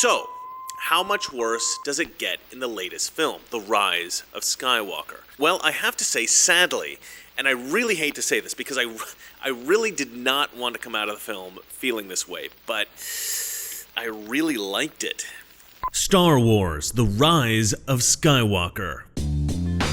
So, how much worse does it get in the latest film, The Rise of Skywalker? Well, I have to say, sadly, and I really hate to say this because I really did not want to come out of the film feeling this way, but I really liked it. Star Wars: The Rise of Skywalker.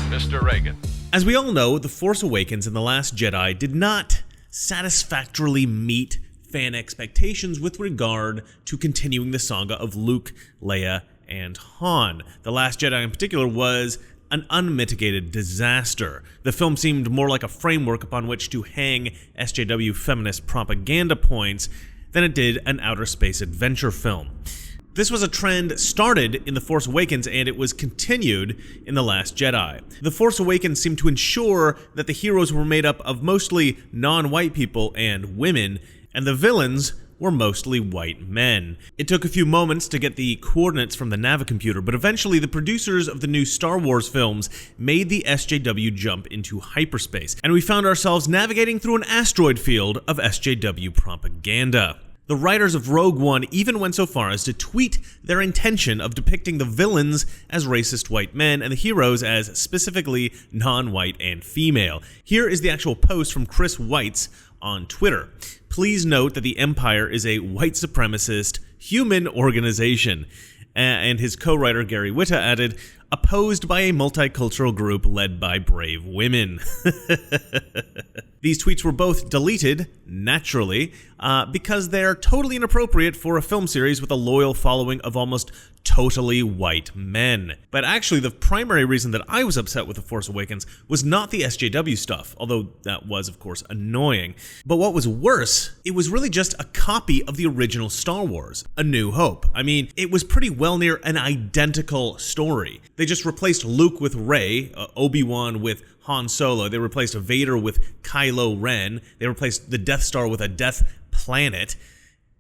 Mr. Reagan. As we all know, The Force Awakens and The Last Jedi did not satisfactorily meet fan expectations with regard to continuing the saga of Luke, Leia, and Han. The Last Jedi in particular was an unmitigated disaster. The film seemed more like a framework upon which to hang SJW feminist propaganda points than it did an outer space adventure film. This was a trend started in The Force Awakens, and it was continued in The Last Jedi. The Force Awakens seemed to ensure that the heroes were made up of mostly non-white people and women, and the villains were mostly white men. It took a few moments to get the coordinates from the Navicomputer, but eventually the producers of the new Star Wars films made the SJW jump into hyperspace, and we found ourselves navigating through an asteroid field of SJW propaganda. The writers of Rogue One even went so far as to tweet their intention of depicting the villains as racist white men and the heroes as specifically non-white and female. Here is the actual post from Chris Weitz on Twitter. Please note that the Empire is a white supremacist human organization. And his co-writer Gary Whitta added, opposed by a multicultural group led by brave women. These tweets were both deleted, naturally, because they're totally inappropriate for a film series with a loyal following of almost totally white men. But actually, the primary reason that I was upset with The Force Awakens was not the SJW stuff, although that was, of course, annoying. But what was worse, it was really just a copy of the original Star Wars, A New Hope. I mean, it was pretty well near an identical story. They just replaced Luke with Rey, Obi-Wan with Han Solo, they replaced Vader with Kylo Ren, they replaced the Death Star with a Death Planet.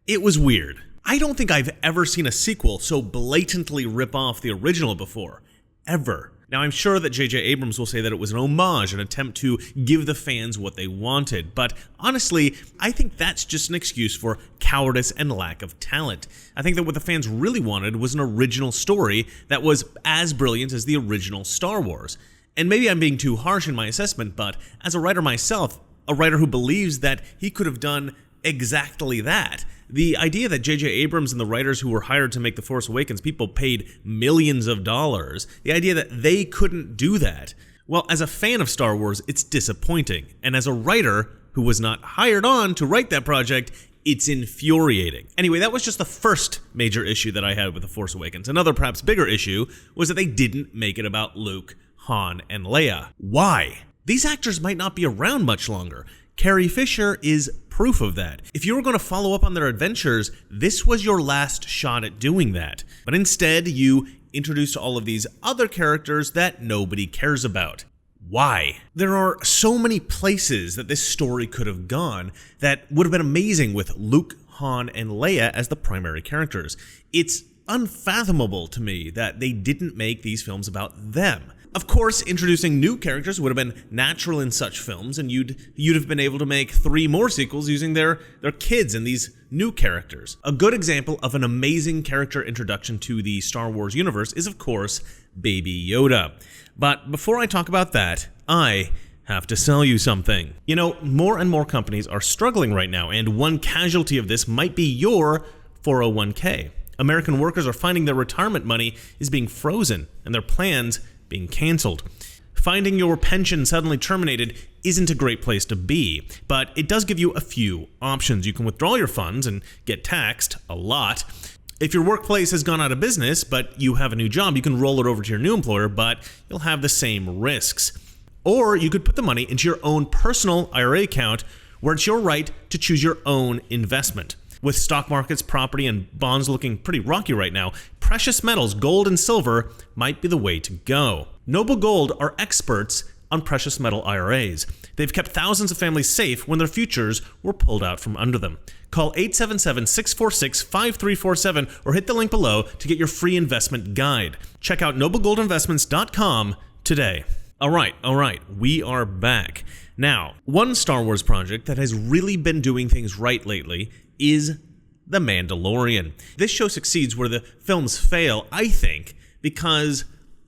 It was weird. I don't think I've ever seen a sequel so blatantly rip off the original before. Ever. Now, I'm sure that J.J. Abrams will say that it was an homage, an attempt to give the fans what they wanted, but honestly, I think that's just an excuse for cowardice and lack of talent. I think that what the fans really wanted was an original story that was as brilliant as the original Star Wars. And maybe I'm being too harsh in my assessment, but as a writer myself, a writer who believes that he could have done exactly that, the idea that J.J. Abrams and the writers who were hired to make The Force Awakens, people paid millions of dollars, the idea that they couldn't do that, well, as a fan of Star Wars, it's disappointing. And as a writer who was not hired on to write that project, it's infuriating. Anyway, that was just the first major issue that I had with The Force Awakens. Another perhaps bigger issue was that they didn't make it about Luke, Han, and Leia. Why? These actors might not be around much longer. Carrie Fisher is proof of that. If you were going to follow up on their adventures, this was your last shot at doing that. But instead, you introduced all of these other characters that nobody cares about. Why? There are so many places that this story could have gone that would have been amazing with Luke, Han, and Leia as the primary characters. It's unfathomable to me that they didn't make these films about them. Of course, introducing new characters would have been natural in such films, and you'd have been able to make 3 more sequels using their kids and these new characters. A good example of an amazing character introduction to the Star Wars universe is, of course, Baby Yoda. But before I talk about that, I have to sell you something. You know, more and more companies are struggling right now, and one casualty of this might be your 401k. American workers are finding their retirement money is being frozen, and their plans being canceled. Finding your pension suddenly terminated isn't a great place to be, but it does give you a few options. You can withdraw your funds and get taxed a lot. If your workplace has gone out of business, but you have a new job, you can roll it over to your new employer, but you'll have the same risks. Or you could put the money into your own personal IRA account, where it's your right to choose your own investment. With stock markets, property, and bonds looking pretty rocky right now, precious metals, gold and silver, might be the way to go. Noble Gold are experts on precious metal IRAs. They've kept thousands of families safe when their futures were pulled out from under them. Call 877-646-5347 or hit the link below to get your free investment guide. Check out noblegoldinvestments.com today. All right, we are back. Now, one Star Wars project that has really been doing things right lately is The Mandalorian. This show succeeds where the films fail, I think, because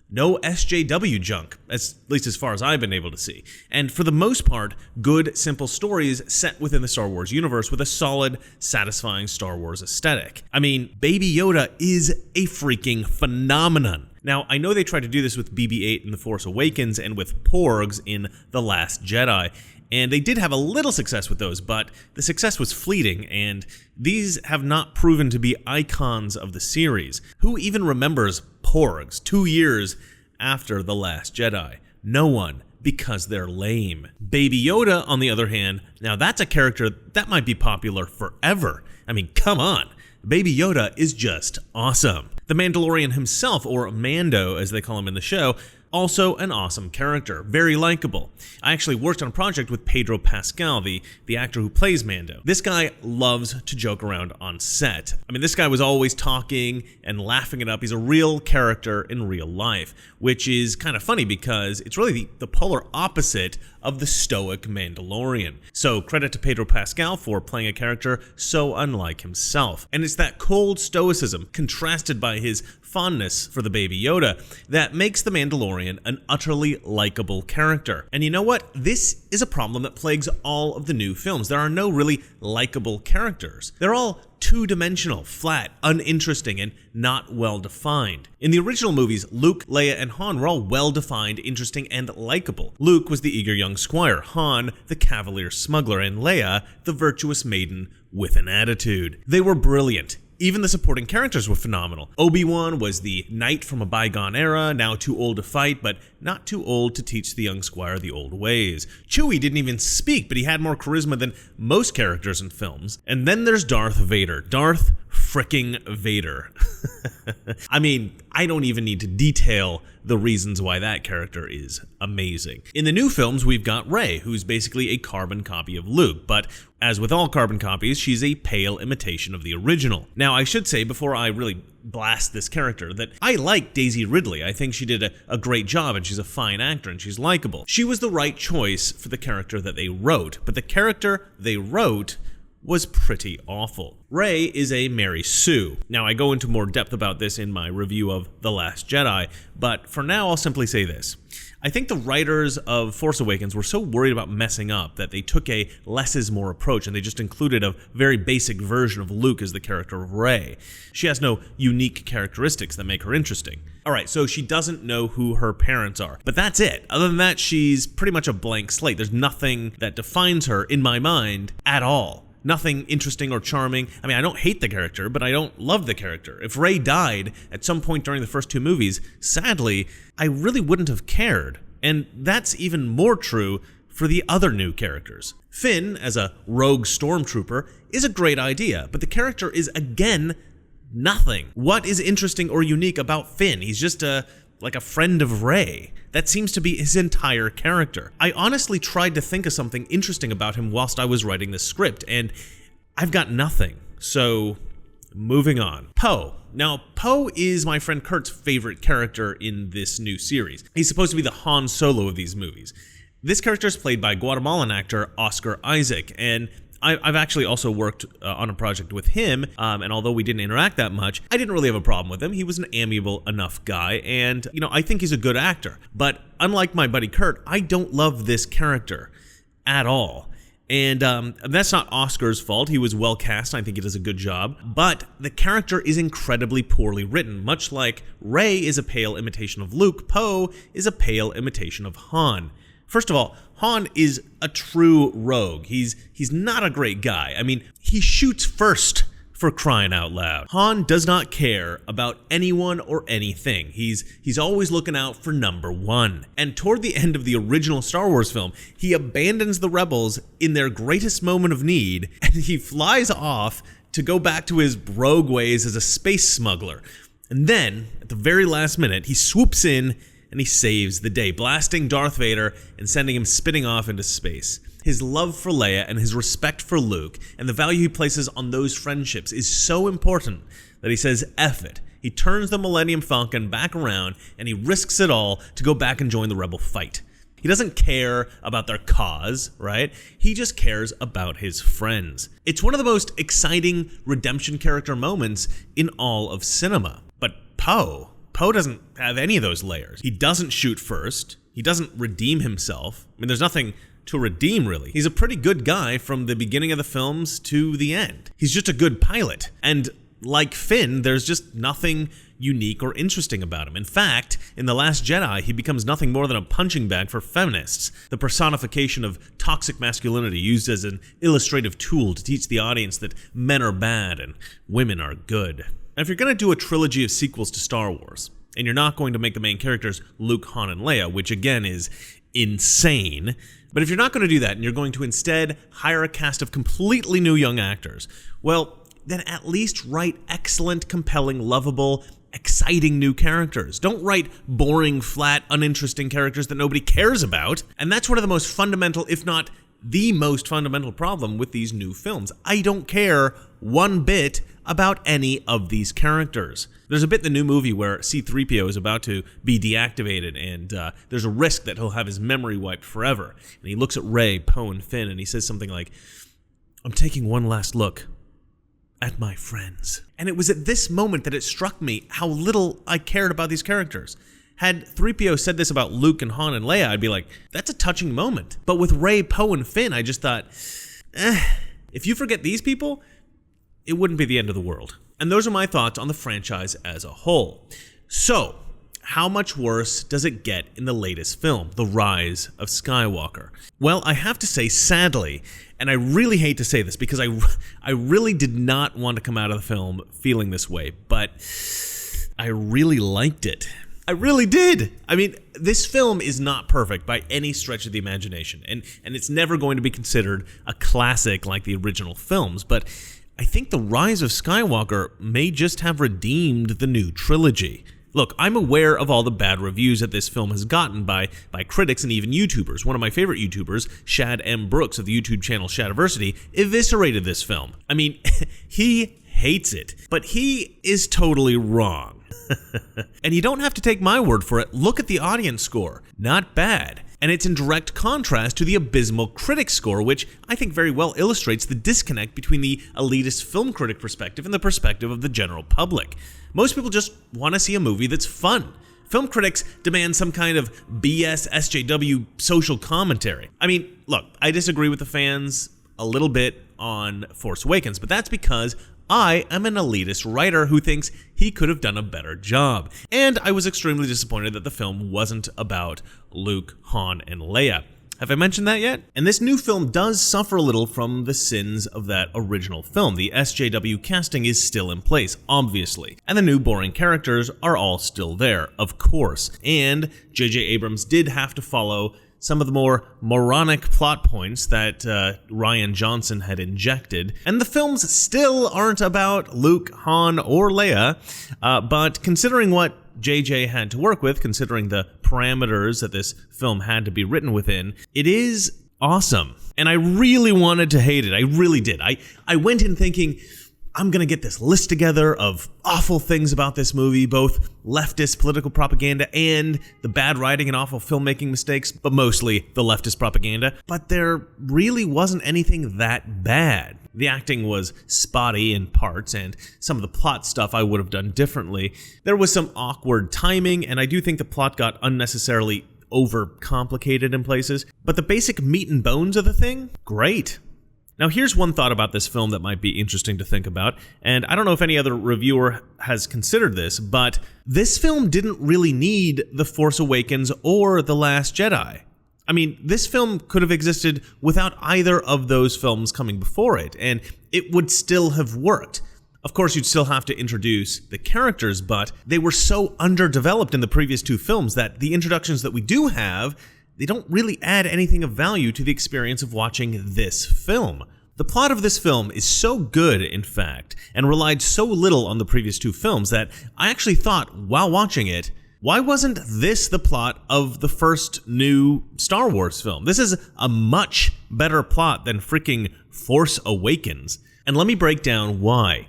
no SJW junk, at least as far as I've been able to see. And for the most part, good, simple stories set within the Star Wars universe with a solid, satisfying Star Wars aesthetic. I mean, Baby Yoda is a freaking phenomenon. Now, I know they tried to do this with BB-8 in The Force Awakens and with Porgs in The Last Jedi, and they did have a little success with those, but the success was fleeting, and these have not proven to be icons of the series. Who even remembers Porgs 2 years after The Last Jedi? No one, because they're lame. Baby Yoda, on the other hand, now that's a character that might be popular forever. I mean, come on. Baby Yoda is just awesome. The Mandalorian himself, or Mando as they call him in the show, also an awesome character, very likable. I actually worked on a project with Pedro Pascal, the actor who plays Mando. This guy loves to joke around on set. I mean, this guy was always talking and laughing it up. He's a real character in real life, which is kind of funny because it's really the polar opposite of the stoic Mandalorian. So credit to Pedro Pascal for playing a character so unlike himself. And it's that cold stoicism contrasted by his fondness for the Baby Yoda that makes the Mandalorian an utterly likable character. And you know what? This is a problem that plagues all of the new films. There are no really likable characters. They're all two-dimensional, flat, uninteresting, and not well-defined. In the original movies, Luke, Leia, and Han were all well-defined, interesting, and likable. Luke was the eager young squire, Han, the cavalier smuggler, and Leia, the virtuous maiden with an attitude. They were brilliant. Even the supporting characters were phenomenal. Obi-Wan was the knight from a bygone era, now too old to fight, but not too old to teach the young squire the old ways. Chewie didn't even speak, but he had more charisma than most characters in films. And then there's Darth Vader. Darth fricking Vader. I mean, I don't even need to detail the reasons why that character is amazing. In the new films, we've got Rey, who's basically a carbon copy of Luke, but as with all carbon copies, she's a pale imitation of the original. Now, I should say, before I really blast this character, that I like Daisy Ridley. I think she did a great job, and she's a fine actor, and she's likable. She was the right choice for the character that they wrote, but the character they wrote was pretty awful. Rey is a Mary Sue. Now, I go into more depth about this in my review of The Last Jedi, but for now I'll simply say this. I think the writers of Force Awakens were so worried about messing up that they took a less is more approach and they just included a very basic version of Luke as the character of Rey. She has no unique characteristics that make her interesting. Alright, so she doesn't know who her parents are, but that's it. Other than that, she's pretty much a blank slate. There's nothing that defines her, in my mind, at all. Nothing interesting or charming. I mean, I don't hate the character, but I don't love the character. If Rey died at some point during the first two movies, sadly, I really wouldn't have cared. And that's even more true for the other new characters. Finn, as a rogue stormtrooper, is a great idea, but the character is, again, nothing. What is interesting or unique about Finn? He's just like a friend of Rey. That seems to be his entire character. I honestly tried to think of something interesting about him whilst I was writing this script, and I've got nothing. So, moving on. Poe. Now, Poe is my friend Kurt's favorite character in this new series. He's supposed to be the Han Solo of these movies. This character is played by Guatemalan actor Oscar Isaac, and I've actually also worked on a project with him, and although we didn't interact that much, I didn't really have a problem with him. He was an amiable enough guy, and, I think he's a good actor. But unlike my buddy Kurt, I don't love this character at all. And that's not Oscar's fault. He was well cast, and I think he does a good job. But the character is incredibly poorly written. Much like Rey is a pale imitation of Luke, Poe is a pale imitation of Han. First of all, Han is a true rogue. He's not a great guy. I mean, he shoots first, for crying out loud. Han does not care about anyone or anything. He's always looking out for number one. And toward the end of the original Star Wars film, he abandons the rebels in their greatest moment of need, and he flies off to go back to his rogue ways as a space smuggler. And then, at the very last minute, he swoops in and he saves the day, blasting Darth Vader and sending him spinning off into space. His love for Leia and his respect for Luke and the value he places on those friendships is so important that he says, F it. He turns the Millennium Falcon back around and he risks it all to go back and join the rebel fight. He doesn't care about their cause, right? He just cares about his friends. It's one of the most exciting redemption character moments in all of cinema. But Poe doesn't have any of those layers. He doesn't shoot first. He doesn't redeem himself. I mean, there's nothing to redeem, really. He's a pretty good guy from the beginning of the films to the end. He's just a good pilot. And like Finn, there's just nothing unique or interesting about him. In fact, in The Last Jedi, he becomes nothing more than a punching bag for feminists, the personification of toxic masculinity used as an illustrative tool to teach the audience that men are bad and women are good. And if you're going to do a trilogy of sequels to Star Wars, and you're not going to make the main characters Luke, Han, and Leia, which again is insane, but if you're not going to do that and you're going to instead hire a cast of completely new young actors, well, then at least write excellent, compelling, lovable, exciting new characters. Don't write boring, flat, uninteresting characters that nobody cares about. And that's one of the most fundamental, if not the most fundamental problem with these new films. I don't care one bit about any of these characters. There's a bit in the new movie where C-3PO is about to be deactivated, and there's a risk that he'll have his memory wiped forever. And he looks at Rey, Poe, and Finn, and he says something like, "I'm taking one last look at my friends." And it was at this moment that it struck me how little I cared about these characters. Had 3PO said this about Luke and Han and Leia, I'd be like, that's a touching moment. But with Rey, Poe, and Finn, I just thought, if you forget these people, it wouldn't be the end of the world. And those are my thoughts on the franchise as a whole. So, how much worse does it get in the latest film, The Rise of Skywalker? Well, I have to say, sadly, and I really hate to say this because I really did not want to come out of the film feeling this way, but I really liked it. I really did. I mean, this film is not perfect by any stretch of the imagination, and it's never going to be considered a classic like the original films, but I think The Rise of Skywalker may just have redeemed the new trilogy. Look, I'm aware of all the bad reviews that this film has gotten by critics and even YouTubers. One of my favorite YouTubers, Shad M. Brooks of the YouTube channel Shadiversity, eviscerated this film. I mean, he hates it, but he is totally wrong. And you don't have to take my word for it. Look at the audience score. Not bad. And it's in direct contrast to the abysmal critic score, which I think very well illustrates the disconnect between the elitist film critic perspective and the perspective of the general public. Most people just want to see a movie that's fun. Film critics demand some kind of BS SJW social commentary. I mean, look, I disagree with the fans a little bit on Force Awakens, but that's because I am an elitist writer who thinks he could have done a better job. And I was extremely disappointed that the film wasn't about Luke, Han, and Leia. Have I mentioned that yet? And this new film does suffer a little from the sins of that original film. The SJW casting is still in place, obviously. And the new boring characters are all still there, of course. And J.J. Abrams did have to follow some of the more moronic plot points that Rian Johnson had injected. And the films still aren't about Luke, Han, or Leia, but considering what JJ had to work with, considering the parameters that this film had to be written within, it is awesome. And I really wanted to hate it. I really did. I went in thinking, I'm going to get this list together of awful things about this movie, both leftist political propaganda and the bad writing and awful filmmaking mistakes, but mostly the leftist propaganda. But there really wasn't anything that bad. The acting was spotty in parts, and some of the plot stuff I would have done differently. There was some awkward timing, and I do think the plot got unnecessarily overcomplicated in places. But the basic meat and bones of the thing, great. Now, here's one thought about this film that might be interesting to think about, and I don't know if any other reviewer has considered this, but this film didn't really need The Force Awakens or The Last Jedi. I mean, this film could have existed without either of those films coming before it, and it would still have worked. Of course, you'd still have to introduce the characters, but they were so underdeveloped in the previous two films that the introductions that we do have, they don't really add anything of value to the experience of watching this film. The plot of this film is so good, in fact, and relied so little on the previous two films that I actually thought, while watching it, why wasn't this the plot of the first new Star Wars film? This is a much better plot than freaking Force Awakens. And let me break down why.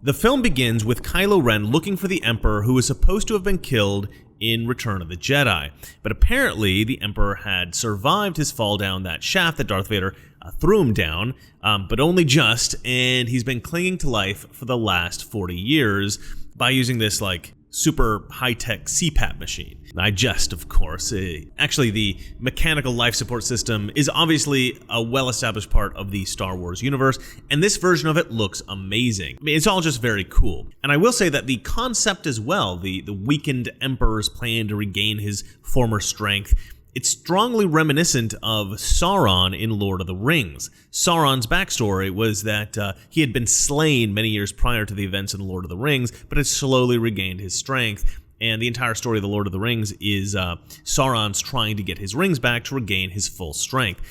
The film begins with Kylo Ren looking for the Emperor, who was supposed to have been killed in Return of the Jedi. But apparently, the Emperor had survived his fall down that shaft that Darth Vader threw him down, but only just, and he's been clinging to life for the last 40 years by using this, super high-tech CPAP machine. I jest, of course. Actually, the mechanical life support system is obviously a well-established part of the Star Wars universe, and this version of it looks amazing. I mean, it's all just very cool. And I will say that the concept as well, the weakened Emperor's plan to regain his former strength, it's strongly reminiscent of Sauron in Lord of the Rings. Sauron's backstory was that he had been slain many years prior to the events in Lord of the Rings, but had slowly regained his strength. And the entire story of the Lord of the Rings is Sauron's trying to get his rings back to regain his full strength.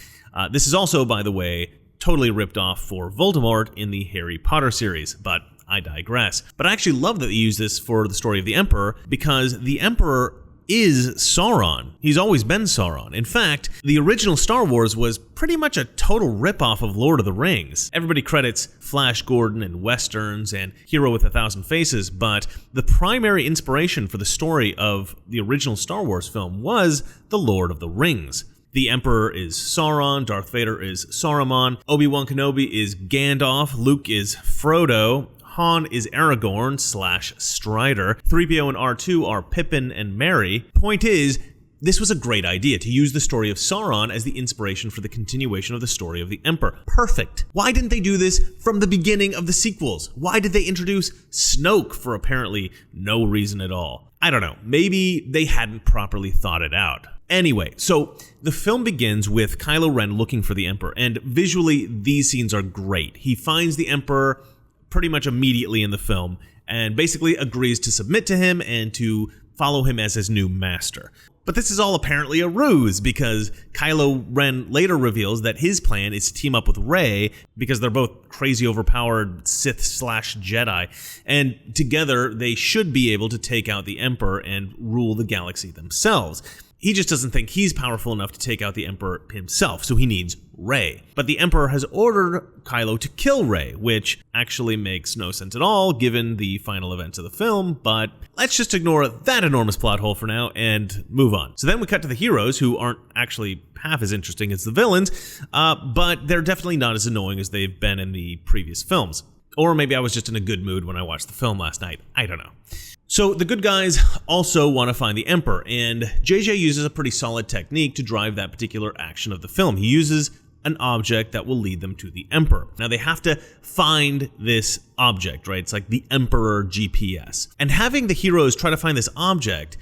This is also, by the way, totally ripped off for Voldemort in the Harry Potter series, but I digress. But I actually love that they use this for the story of the Emperor, because the Emperor is Sauron. He's always been Sauron. In fact, the original Star Wars was pretty much a total ripoff of Lord of the Rings. Everybody credits Flash Gordon and Westerns and Hero with a Thousand Faces, but the primary inspiration for the story of the original Star Wars film was the Lord of the Rings. The Emperor is Sauron, Darth Vader is Saruman, Obi-Wan Kenobi is Gandalf, Luke is Frodo, Han is Aragorn / Strider, 3PO and R2 are Pippin and Merry. Point is, this was a great idea to use the story of Sauron as the inspiration for the continuation of the story of the Emperor. Perfect. Why didn't they do this from the beginning of the sequels? Why did they introduce Snoke for apparently no reason at all? I don't know. Maybe they hadn't properly thought it out. Anyway, so the film begins with Kylo Ren looking for the Emperor, and visually these scenes are great. He finds the Emperor pretty much immediately in the film, and basically agrees to submit to him and to follow him as his new master. But this is all apparently a ruse, because Kylo Ren later reveals that his plan is to team up with Rey, because they're both crazy overpowered Sith / Jedi, and together they should be able to take out the Emperor and rule the galaxy themselves. He just doesn't think he's powerful enough to take out the Emperor himself, so he needs Rey. But the Emperor has ordered Kylo to kill Rey, which actually makes no sense at all given the final events of the film, but let's just ignore that enormous plot hole for now and move on. So then we cut to the heroes, who aren't actually half as interesting as the villains, but they're definitely not as annoying as they've been in the previous films. Or maybe I was just in a good mood when I watched the film last night. I don't know. So the good guys also want to find the Emperor, and JJ uses a pretty solid technique to drive that particular action of the film. He uses an object that will lead them to the Emperor. Now they have to find this object, right? It's like the Emperor GPS. And having the heroes try to find this object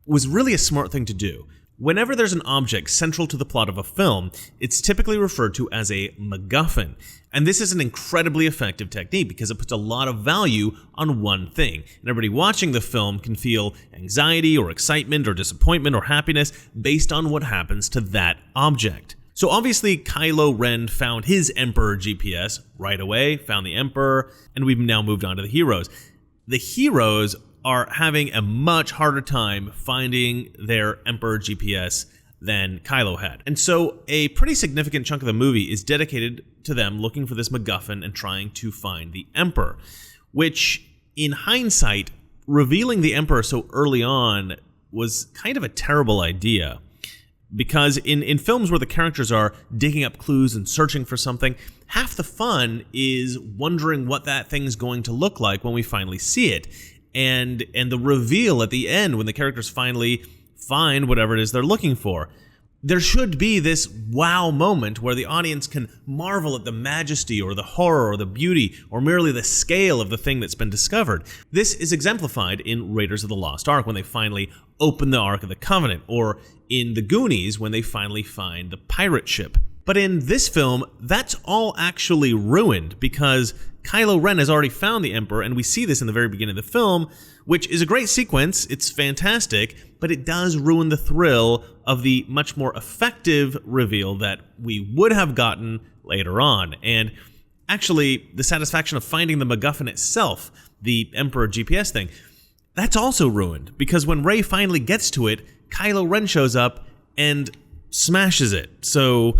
was really a smart thing to do. Whenever there's an object central to the plot of a film, it's typically referred to as a MacGuffin. And this is an incredibly effective technique because it puts a lot of value on one thing. And everybody watching the film can feel anxiety or excitement or disappointment or happiness based on what happens to that object. So obviously Kylo Ren found his Emperor GPS right away, found the Emperor, and we've now moved on to the heroes. The heroes are having a much harder time finding their Emperor GPS than Kylo had. And so a pretty significant chunk of the movie is dedicated to them looking for this MacGuffin and trying to find the Emperor, which in hindsight, revealing the Emperor so early on was kind of a terrible idea. Because in films where the characters are digging up clues and searching for something, half the fun is wondering what that thing's going to look like when we finally see it. And the reveal at the end when the characters finally find whatever it is they're looking for. There should be this wow moment where the audience can marvel at the majesty or the horror or the beauty or merely the scale of the thing that's been discovered. This is exemplified in Raiders of the Lost Ark when they finally open the Ark of the Covenant, or in The Goonies when they finally find the pirate ship. But in this film, that's all actually ruined because Kylo Ren has already found the Emperor, and we see this in the very beginning of the film, which is a great sequence. It's fantastic, but it does ruin the thrill of the much more effective reveal that we would have gotten later on. And actually, the satisfaction of finding the MacGuffin itself, the Emperor GPS thing, that's also ruined, because when Rey finally gets to it, Kylo Ren shows up and smashes it. So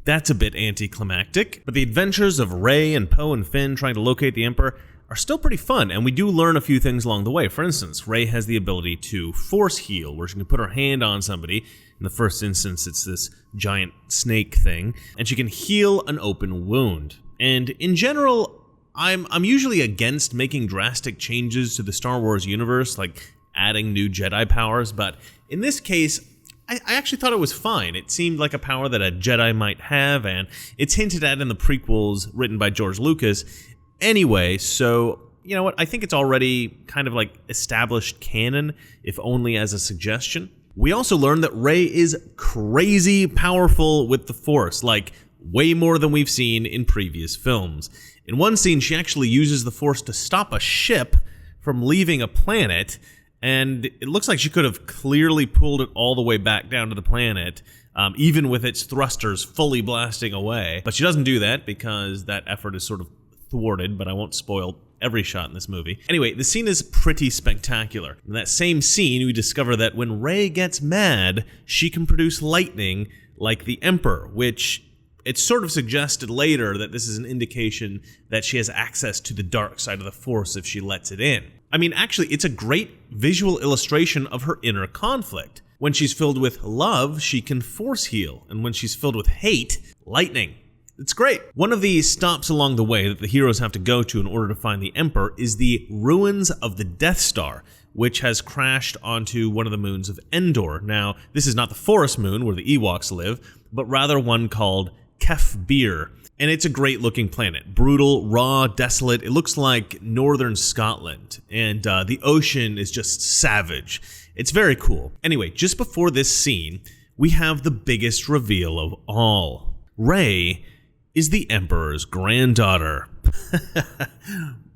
that's a bit anticlimactic. But the adventures of Rey and Poe and Finn trying to locate the Emperor are still pretty fun, and we do learn a few things along the way. For instance, Rey has the ability to force heal, where she can put her hand on somebody. In the first instance, it's this giant snake thing, and she can heal an open wound. And in general, I'm usually against making drastic changes to the Star Wars universe, like adding new Jedi powers, but in this case, I actually thought it was fine. It seemed like a power that a Jedi might have, and it's hinted at in the prequels written by George Lucas anyway, so you know what? I think it's already kind of like established canon, if only as a suggestion. We also learned that Rey is crazy powerful with the Force, like way more than we've seen in previous films. In one scene, she actually uses the Force to stop a ship from leaving a planet, and it looks like she could have clearly pulled it all the way back down to the planet, even with its thrusters fully blasting away. But she doesn't do that because that effort is sort of thwarted, but I won't spoil every shot in this movie. Anyway, the scene is pretty spectacular. In that same scene, we discover that when Rey gets mad, she can produce lightning like the Emperor, which it's sort of suggested later that this is an indication that she has access to the dark side of the Force if she lets it in. I mean, actually, it's a great visual illustration of her inner conflict. When she's filled with love, she can force heal, and when she's filled with hate, lightning. It's great. One of the stops along the way that the heroes have to go to in order to find the Emperor is the ruins of the Death Star, which has crashed onto one of the moons of Endor. Now, this is not the Forest Moon where the Ewoks live, but rather one called Kef Bir. And it's a great looking planet. Brutal, raw, desolate. It looks like northern Scotland. And the ocean is just savage. It's very cool. Anyway, just before this scene, we have the biggest reveal of all. Rey is the Emperor's granddaughter.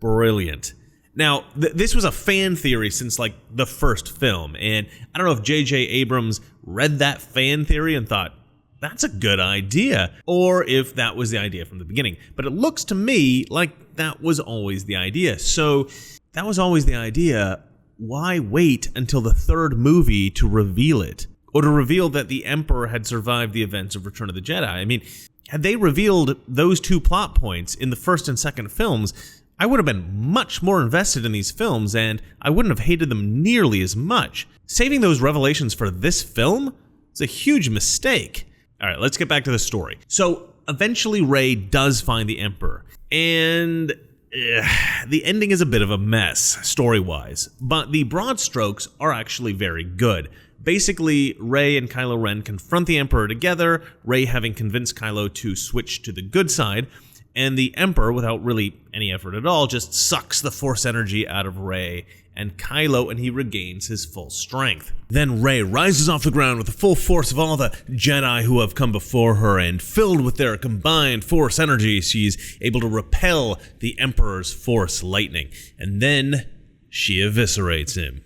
Brilliant. Now, this was a fan theory since like the first film. And I don't know if J.J. Abrams read that fan theory and thought, that's a good idea, or if that was the idea from the beginning. But it looks to me like that was always the idea. So that was always the idea. Why wait until the third movie to reveal it? Or to reveal that the Emperor had survived the events of Return of the Jedi? I mean, had they revealed those two plot points in the first and second films, I would have been much more invested in these films, and I wouldn't have hated them nearly as much. Saving those revelations for this film is a huge mistake. All right, let's get back to the story. So eventually Rey does find the Emperor, and the ending is a bit of a mess, story-wise, but the broad strokes are actually very good. Basically, Rey and Kylo Ren confront the Emperor together, Rey having convinced Kylo to switch to the good side, and the Emperor, without really any effort at all, just sucks the Force energy out of Rey and Kylo, and he regains his full strength. Then Rey rises off the ground with the full force of all the Jedi who have come before her, and filled with their combined Force energy, she's able to repel the Emperor's Force lightning. And then she eviscerates him.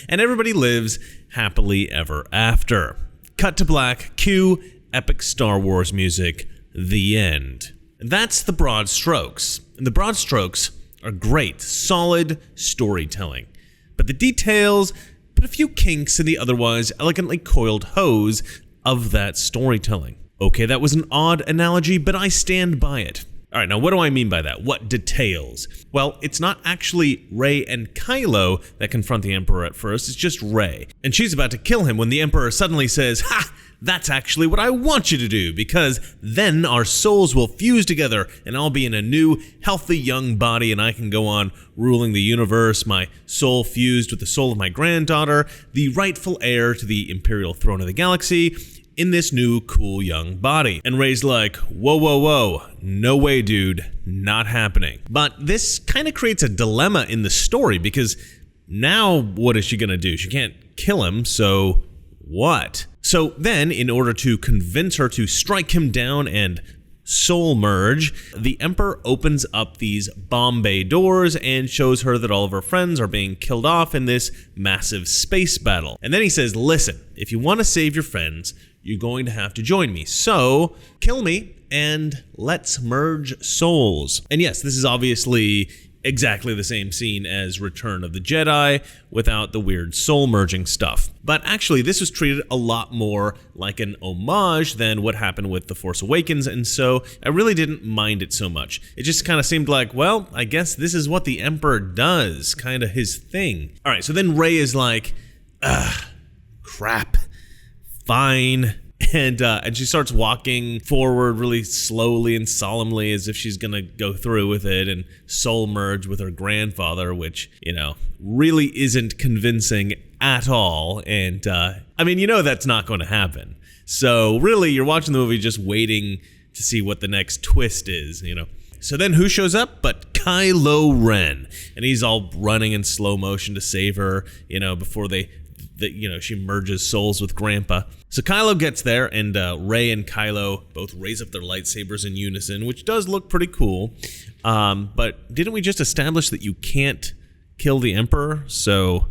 And everybody lives happily ever after. Cut to black, cue epic Star Wars music, the end. And that's the broad strokes. And the broad strokes are great, solid storytelling. But the details put a few kinks in the otherwise elegantly coiled hose of that storytelling. Okay, that was an odd analogy, but I stand by it. All right, now what do I mean by that? What details? Well, it's not actually Rey and Kylo that confront the Emperor at first, it's just Rey. And she's about to kill him when the Emperor suddenly says, "Ha! That's actually what I want you to do, because then our souls will fuse together and I'll be in a new, healthy young body and I can go on ruling the universe, my soul fused with the soul of my granddaughter, the rightful heir to the Imperial throne of the galaxy, in this new, cool young body." And Rey's like, whoa, whoa, whoa, no way, dude, not happening. But this kind of creates a dilemma in the story, because now what is she gonna do? She can't kill him, so what? So then, in order to convince her to strike him down and soul merge, the Emperor opens up these bomb bay doors and shows her that all of her friends are being killed off in this massive space battle. And then he says, listen, if you want to save your friends, you're going to have to join me. So, kill me and let's merge souls. And yes, this is obviously exactly the same scene as Return of the Jedi without the weird soul merging stuff. But actually, this was treated a lot more like an homage than what happened with The Force Awakens, and so I really didn't mind it so much. It just kind of seemed like, well, I guess this is what the Emperor does, kind of his thing. All right, so then Rey is like, crap, fine. And she starts walking forward really slowly and solemnly as if she's gonna go through with it and soul merge with her grandfather, which, really isn't convincing at all. And I mean, that's not going to happen. So really, you're watching the movie just waiting to see what the next twist is, So then who shows up but Kylo Ren? And he's all running in slow motion to save her, before she merges souls with Grandpa. So Kylo gets there, and Rey and Kylo both raise up their lightsabers in unison, which does look pretty cool. But didn't we just establish that you can't kill the Emperor? So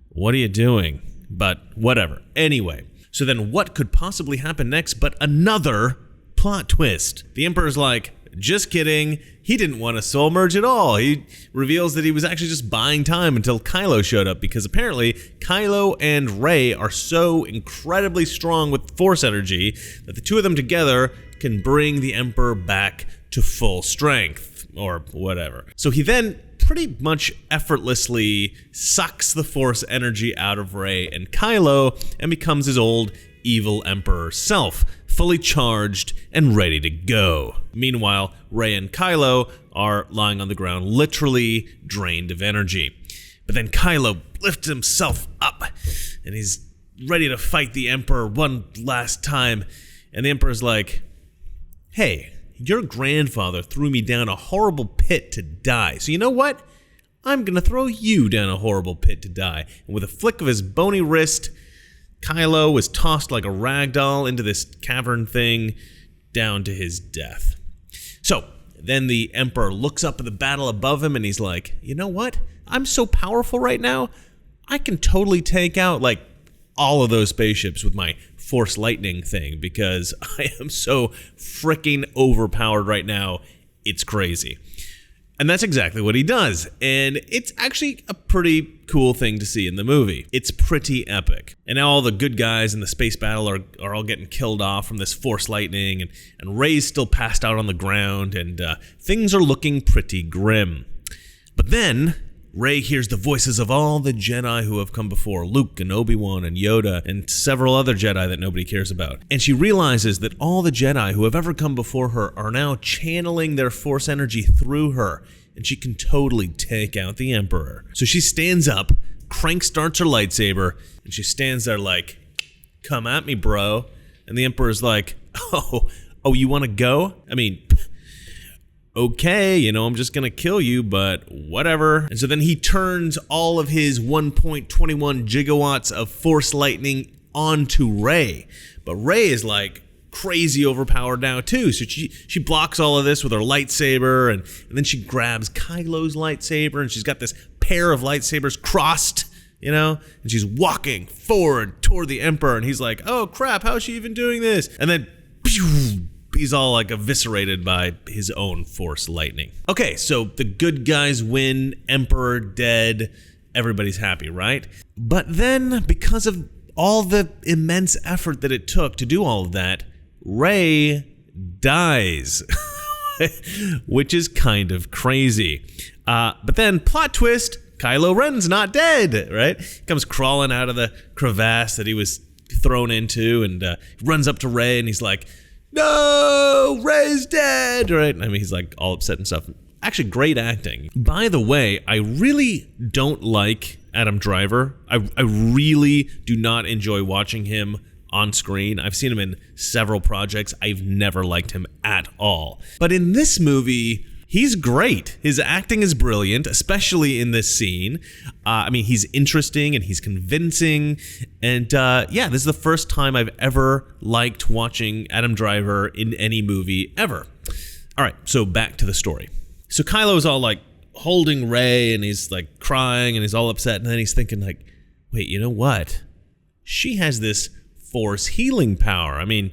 what are you doing? But whatever. Anyway, so then what could possibly happen next but another plot twist? The Emperor's like, just kidding. He didn't want to soul merge at all. He reveals that he was actually just buying time until Kylo showed up, because apparently Kylo and Rey are so incredibly strong with Force energy that the two of them together can bring the Emperor back to full strength, or whatever. So he then pretty much effortlessly sucks the Force energy out of Rey and Kylo and becomes his old evil Emperor self, fully charged and ready to go. Meanwhile, Rey and Kylo are lying on the ground, literally drained of energy. But then Kylo lifts himself up, and he's ready to fight the Emperor one last time. And the Emperor's like, hey, your grandfather threw me down a horrible pit to die. So you know what? I'm gonna throw you down a horrible pit to die. And with a flick of his bony wrist, Kylo was tossed like a rag doll into this cavern thing down to his death. So then the Emperor looks up at the battle above him, and he's like, you know what? I'm so powerful right now, I can totally take out like all of those spaceships with my Force lightning thing, because I am so freaking overpowered right now. It's crazy. And that's exactly what he does. And it's actually a pretty cool thing to see in the movie. It's pretty epic. And now all the good guys in the space battle are all getting killed off from this Force lightning, and Rey's still passed out on the ground, and things are looking pretty grim. But then Rey hears the voices of all the Jedi who have come before, Luke and Obi-Wan and Yoda and several other Jedi that nobody cares about. And she realizes that all the Jedi who have ever come before her are now channeling their Force energy through her, and she can totally take out the Emperor. So she stands up, crank starts her lightsaber, and she stands there like, come at me, bro. And the Emperor's like, oh, you want to go? I mean, okay, I'm just gonna kill you, but whatever. And so then he turns all of his 1.21 gigawatts of Force lightning onto Rey. But Rey is like crazy overpowered now too. So she blocks all of this with her lightsaber, and then she grabs Kylo's lightsaber, and she's got this pair of lightsabers crossed, and she's walking forward toward the Emperor, and he's like, oh crap, how's she even doing this? And then he's all like eviscerated by his own Force lightning. Okay, so the good guys win, Emperor dead, everybody's happy, right? But then, because of all the immense effort that it took to do all of that, Rey dies, which is kind of crazy. But then, plot twist, Kylo Ren's not dead, right? He comes crawling out of the crevasse that he was thrown into, and runs up to Rey, and he's like, no, Rey's dead, right? I mean, he's like all upset and stuff. Actually, great acting. By the way, I really don't like Adam Driver. I really do not enjoy watching him on screen. I've seen him in several projects. I've never liked him at all. But in this movie, he's great. His acting is brilliant, especially in this scene. I mean, he's interesting and he's convincing. And this is the first time I've ever liked watching Adam Driver in any movie ever. All right, so back to the story. So Kylo's all like holding Rey, and he's like crying, and he's all upset. And then he's thinking like, wait, you know what? She has this Force healing power. I mean,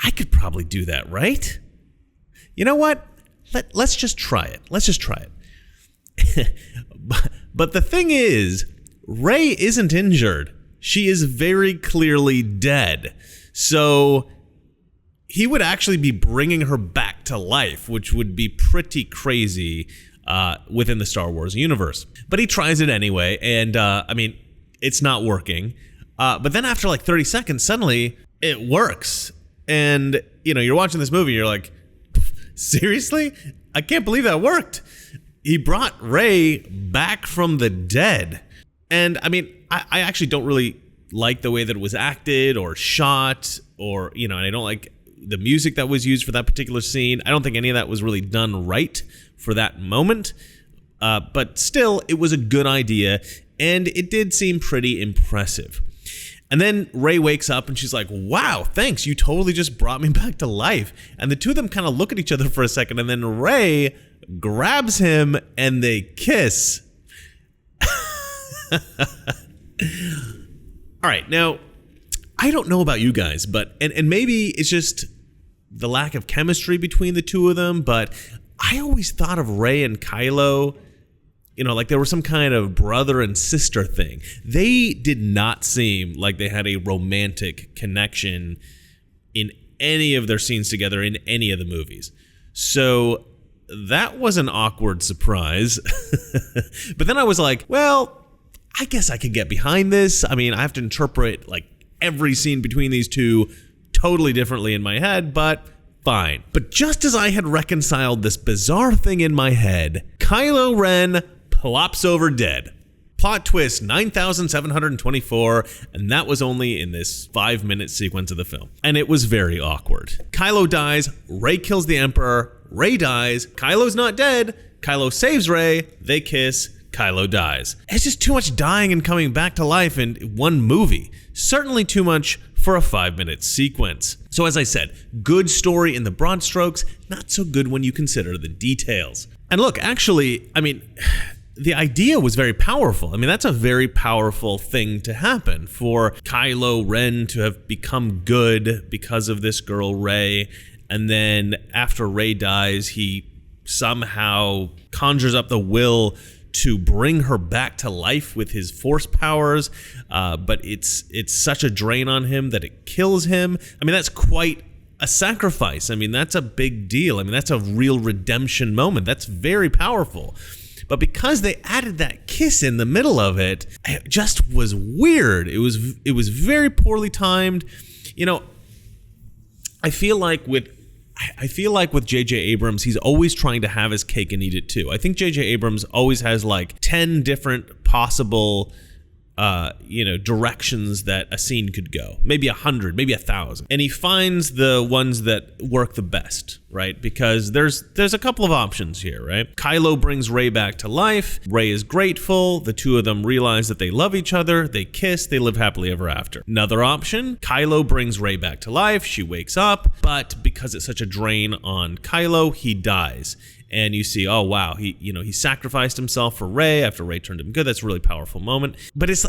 I could probably do that, right? You know what? Let's just try it. But the thing is, Rey isn't injured. She is very clearly dead. So he would actually be bringing her back to life, which would be pretty crazy within the Star Wars universe. But he tries it anyway, and it's not working. But then after like 30 seconds, suddenly it works. And, you're watching this movie, and you're like, seriously? I can't believe that worked. He brought Rey back from the dead. And, I actually don't really like the way that it was acted or shot, or, and I don't like the music that was used for that particular scene. I don't think any of that was really done right for that moment. But still, it was a good idea, and it did seem pretty impressive. And then Rey wakes up and she's like, wow, thanks, you totally just brought me back to life. And the two of them kind of look at each other for a second, and then Rey grabs him and they kiss. All right, now, I don't know about you guys, but and maybe it's just the lack of chemistry between the two of them, but I always thought of Rey and Kylo, like there was some kind of brother and sister thing. They did not seem like they had a romantic connection in any of their scenes together in any of the movies. So that was an awkward surprise. But then I was like, well, I guess I could get behind this. I have to interpret like every scene between these two totally differently in my head, but fine. But just as I had reconciled this bizarre thing in my head, Kylo Ren plops over dead. Plot twist 9,724, and that was only in this 5-minute sequence of the film. And it was very awkward. Kylo dies, Rey kills the Emperor, Rey dies, Kylo's not dead, Kylo saves Rey, they kiss, Kylo dies. It's just too much dying and coming back to life in one movie. Certainly too much for a 5-minute sequence. So as I said, good story in the broad strokes, not so good when you consider the details. And look, actually, the idea was very powerful. That's a very powerful thing to happen, for Kylo Ren to have become good because of this girl Rey, and then after Rey dies, he somehow conjures up the will to bring her back to life with his force powers, but it's such a drain on him that it kills him. That's quite a sacrifice. That's a big deal. That's a real redemption moment. That's very powerful. But because they added that kiss in the middle of it, it just was weird. It was very poorly timed. I feel like with J.J. Abrams, he's always trying to have his cake and eat it too. I think J.J. Abrams always has like 10 different possible directions that a scene could go. Maybe 100, maybe 1,000. And he finds the ones that work the best, right? Because there's a couple of options here, right? Kylo brings Rey back to life. Rey is grateful. The two of them realize that they love each other. They kiss. They live happily ever after. Another option, Kylo brings Rey back to life. She wakes up, but because it's such a drain on Kylo, he dies. And you see, oh wow, he sacrificed himself for Rey after Rey turned him good. That's a really powerful moment. But it's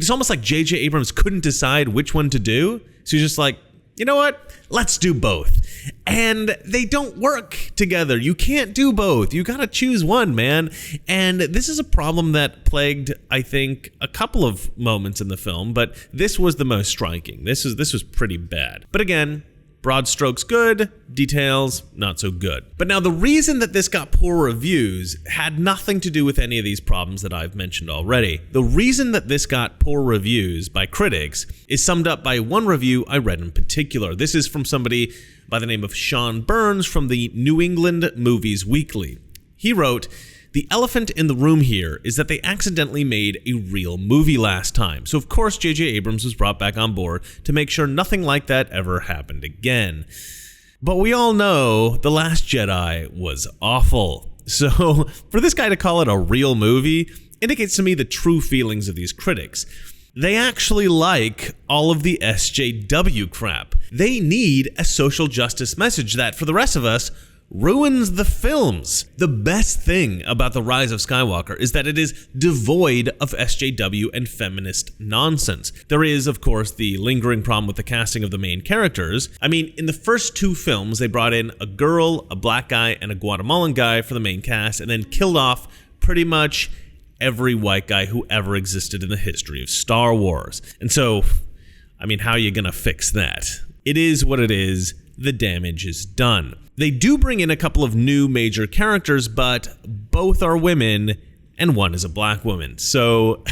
almost like J.J. Abrams couldn't decide which one to do. So he's just like, you know what? Let's do both. And they don't work together. You can't do both. You gotta choose one, man. And this is a problem that plagued, I think, a couple of moments in the film, but this was the most striking. This was pretty bad. But again, broad strokes good, details not so good. But now the reason that this got poor reviews had nothing to do with any of these problems that I've mentioned already. The reason that this got poor reviews by critics is summed up by one review I read in particular. This is from somebody by the name of Sean Burns from the New England Movies Weekly. He wrote, "The elephant in the room here is that they accidentally made a real movie last time. So of course J.J. Abrams was brought back on board to make sure nothing like that ever happened again. But we all know The Last Jedi was awful. So for this guy to call it a real movie indicates to me the true feelings of these critics. They actually like all of the SJW crap. They need a social justice message that, for the rest of us, ruins the films. The best thing about The Rise of Skywalker is that it is devoid of SJW and feminist nonsense. There is, of course, the lingering problem with the casting of the main characters. In the first two films, they brought in a girl, a black guy, and a Guatemalan guy for the main cast, and then killed off pretty much every white guy who ever existed in the history of Star Wars. And so, I mean, how are you going to fix that? It is what it is. The damage is done. They do bring in a couple of new major characters, but both are women and one is a black woman. So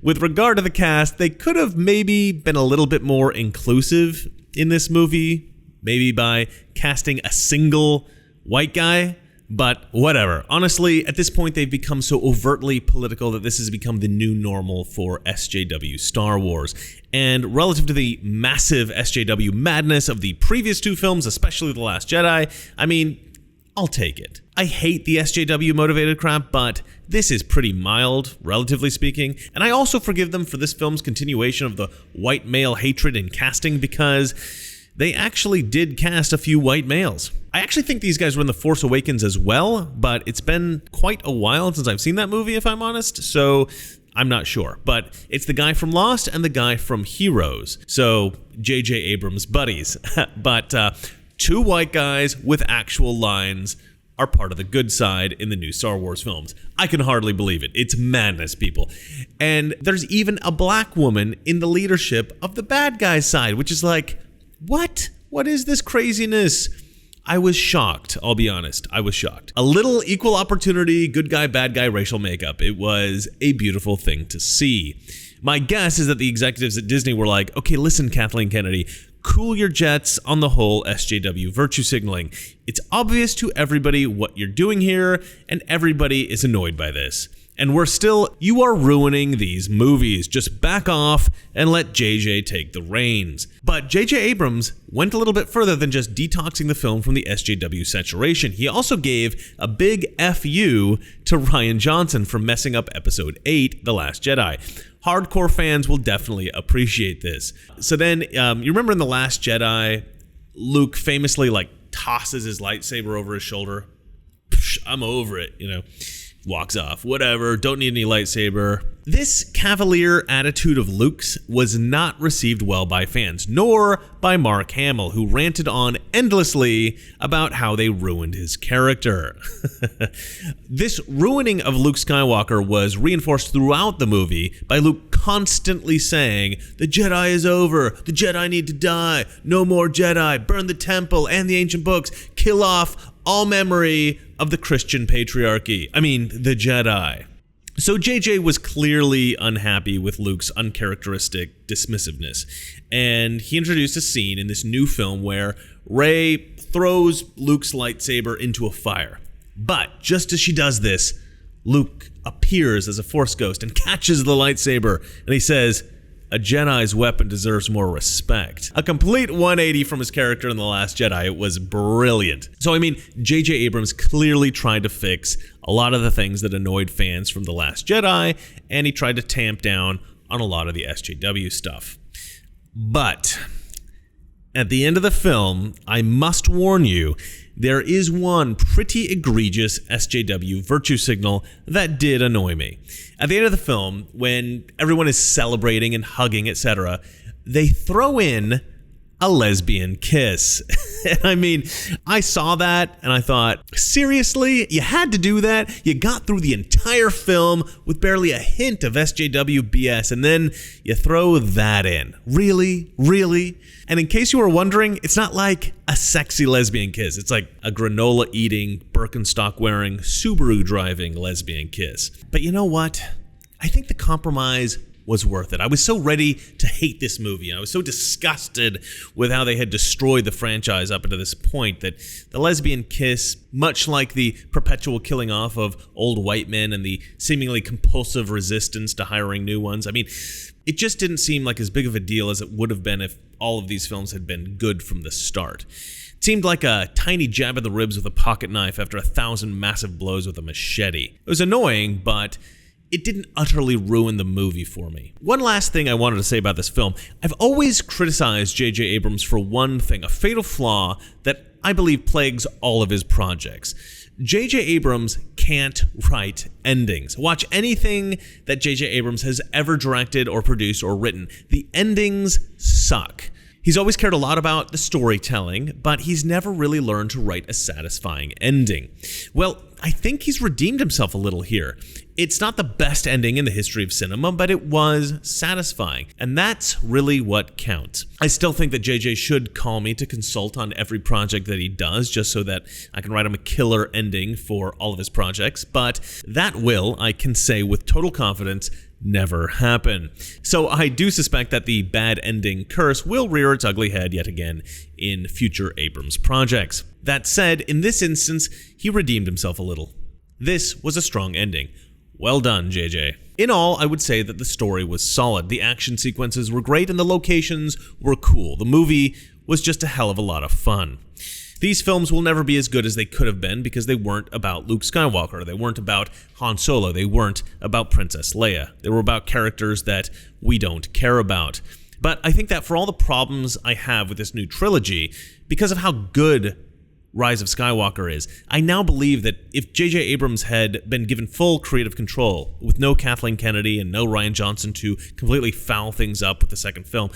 with regard to the cast, they could have maybe been a little bit more inclusive in this movie, maybe by casting a single white guy. But whatever. Honestly, at this point, they've become so overtly political that this has become the new normal for SJW Star Wars. And relative to the massive SJW madness of the previous two films, especially The Last Jedi, I mean, I'll take it. I hate the SJW motivated crap, but this is pretty mild, relatively speaking. And I also forgive them for this film's continuation of the white male hatred in casting, because they actually did cast a few white males. I actually think these guys were in The Force Awakens as well, but it's been quite a while since I've seen that movie, if I'm honest, so I'm not sure. But it's the guy from Lost and the guy from Heroes, so J.J. Abrams' buddies. But two white guys with actual lines are part of the good side in the new Star Wars films. I can hardly believe it. It's madness, people. And there's even a black woman in the leadership of the bad guy's side, which is like, what? What is this craziness? I was shocked, I'll be honest. I was shocked. A little equal opportunity, good guy, bad guy racial makeup. It was a beautiful thing to see. My guess is that the executives at Disney were like, okay, listen, Kathleen Kennedy, cool your jets on the whole SJW virtue signaling. It's obvious to everybody what you're doing here, and everybody is annoyed by this. And you are ruining these movies. Just back off and let JJ take the reins. But JJ Abrams went a little bit further than just detoxing the film from the SJW saturation. He also gave a big FU to Rian Johnson for messing up Episode 8, The Last Jedi. Hardcore fans will definitely appreciate this. So then, you remember in The Last Jedi, Luke famously tosses his lightsaber over his shoulder. Psh, I'm over it, walks off, whatever, don't need any lightsaber. This cavalier attitude of Luke's was not received well by fans, nor by Mark Hamill, who ranted on endlessly about how they ruined his character. This ruining of Luke Skywalker was reinforced throughout the movie by Luke constantly saying, "The Jedi is over, the Jedi need to die, no more Jedi, burn the temple and the ancient books, kill off all memory of the Christian patriarchy. The Jedi." So JJ was clearly unhappy with Luke's uncharacteristic dismissiveness, and he introduced a scene in this new film where Rey throws Luke's lightsaber into a fire. But just as she does this, Luke appears as a Force ghost and catches the lightsaber, and he says, "A Jedi's weapon deserves more respect." A complete 180 from his character in The Last Jedi. It was brilliant. So, J.J. Abrams clearly tried to fix a lot of the things that annoyed fans from The Last Jedi, and he tried to tamp down on a lot of the SJW stuff. But at the end of the film, I must warn you, there is one pretty egregious SJW virtue signal that did annoy me. At the end of the film, when everyone is celebrating and hugging, etc., they throw in a lesbian kiss. I saw that and I thought, seriously? You had to do that? You got through the entire film with barely a hint of SJW BS, and then you throw that in. Really? Really? And in case you were wondering, it's not like a sexy lesbian kiss. It's like a granola-eating, Birkenstock-wearing, Subaru-driving lesbian kiss. But you know what? I think the compromise was worth it. I was so ready to hate this movie, and I was so disgusted with how they had destroyed the franchise up until this point that the lesbian kiss, much like the perpetual killing off of old white men and the seemingly compulsive resistance to hiring new ones, it just didn't seem like as big of a deal as it would have been if all of these films had been good from the start. It seemed like a tiny jab in the ribs with a pocket knife after 1,000 massive blows with a machete. It was annoying, but it didn't utterly ruin the movie for me. One last thing I wanted to say about this film. I've always criticized J.J. Abrams for one thing, a fatal flaw that I believe plagues all of his projects. J.J. Abrams can't write endings. Watch anything that J.J. Abrams has ever directed or produced or written. The endings suck. He's always cared a lot about the storytelling, but he's never really learned to write a satisfying ending. Well, I think he's redeemed himself a little here. It's not the best ending in the history of cinema, but it was satisfying, and that's really what counts. I still think that JJ should call me to consult on every project that he does, just so that I can write him a killer ending for all of his projects, but that will, I can say with total confidence, never happen. So I do suspect that the bad ending curse will rear its ugly head yet again in future Abrams projects. That said, in this instance, he redeemed himself a little. This was a strong ending. Well done, JJ. In all, I would say that the story was solid. The action sequences were great and the locations were cool. The movie was just a hell of a lot of fun. These films will never be as good as they could have been because they weren't about Luke Skywalker, they weren't about Han Solo, they weren't about Princess Leia. They were about characters that we don't care about. But I think that for all the problems I have with this new trilogy, because of how good Rise of Skywalker is, I now believe that if J.J. Abrams had been given full creative control, with no Kathleen Kennedy and no Rian Johnson to completely foul things up with the second film,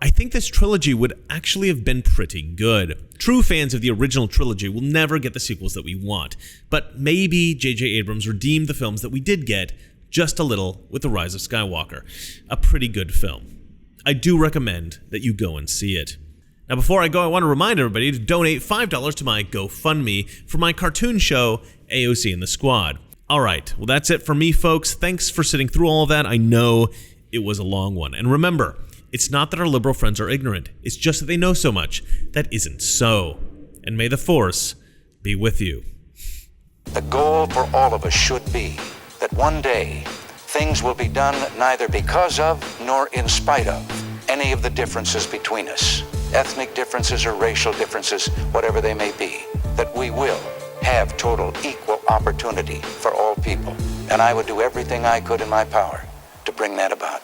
I think this trilogy would actually have been pretty good. True fans of the original trilogy will never get the sequels that we want, but maybe J.J. Abrams redeemed the films that we did get just a little with The Rise of Skywalker. A pretty good film. I do recommend that you go and see it. Now, before I go, I want to remind everybody to donate $5 to my GoFundMe for my cartoon show, AOC The Squad. All right, well, that's it for me, folks. Thanks for sitting through all of that. I know it was a long one. And remember, it's not that our liberal friends are ignorant. It's just that they know so much that isn't so. And may the Force be with you. The goal for all of us should be that one day things will be done neither because of nor in spite of any of the differences between us. Ethnic differences or racial differences, whatever they may be, that we will have total equal opportunity for all people. And I would do everything I could in my power to bring that about.